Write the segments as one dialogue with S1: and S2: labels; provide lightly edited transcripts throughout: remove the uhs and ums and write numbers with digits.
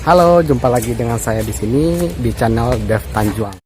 S1: Halo, jumpa lagi dengan saya di sini di channel Dev Tanjuang.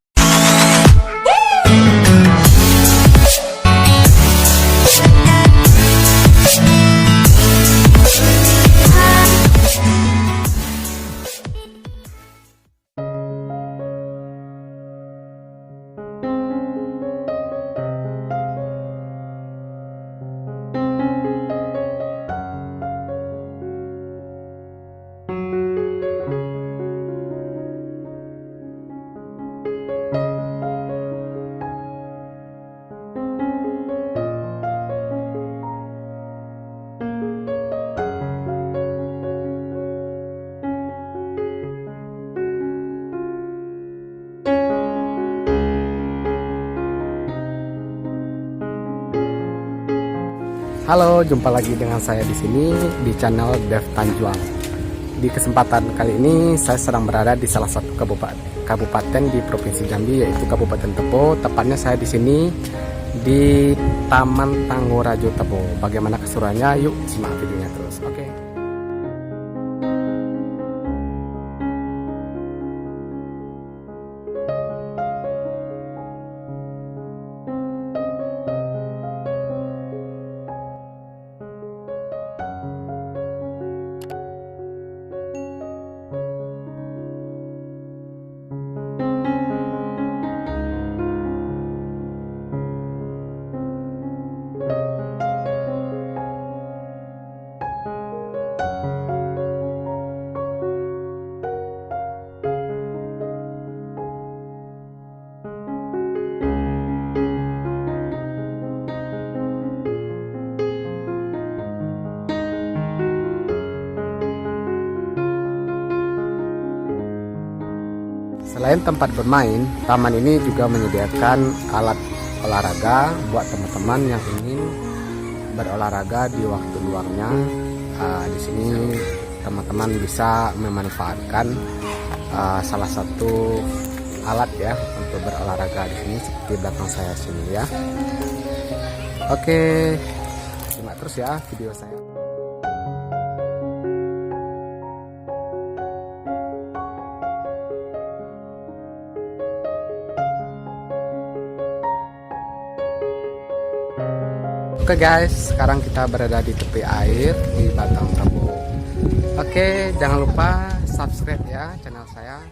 S1: Halo, jumpa lagi dengan saya di sini di channel Dev Tanjuang. Di kesempatan kali ini saya sedang berada di salah satu kabupaten di Provinsi Jambi, yaitu Kabupaten Tebo. Tepatnya saya di sini di Taman Tanggurajo Tebo. Bagaimana keseruannya? Yuk simak videonya terus. Oke. Selain tempat bermain, taman ini juga menyediakan alat olahraga buat teman-teman yang ingin berolahraga di waktu luangnya. Di sini teman-teman bisa memanfaatkan salah satu alat ya untuk berolahraga di sini, seperti belakang saya sini ya. Oke, simak terus ya video saya. Oke guys, sekarang kita berada di tepi air di Batang Tebo. Oke, jangan lupa subscribe ya channel saya.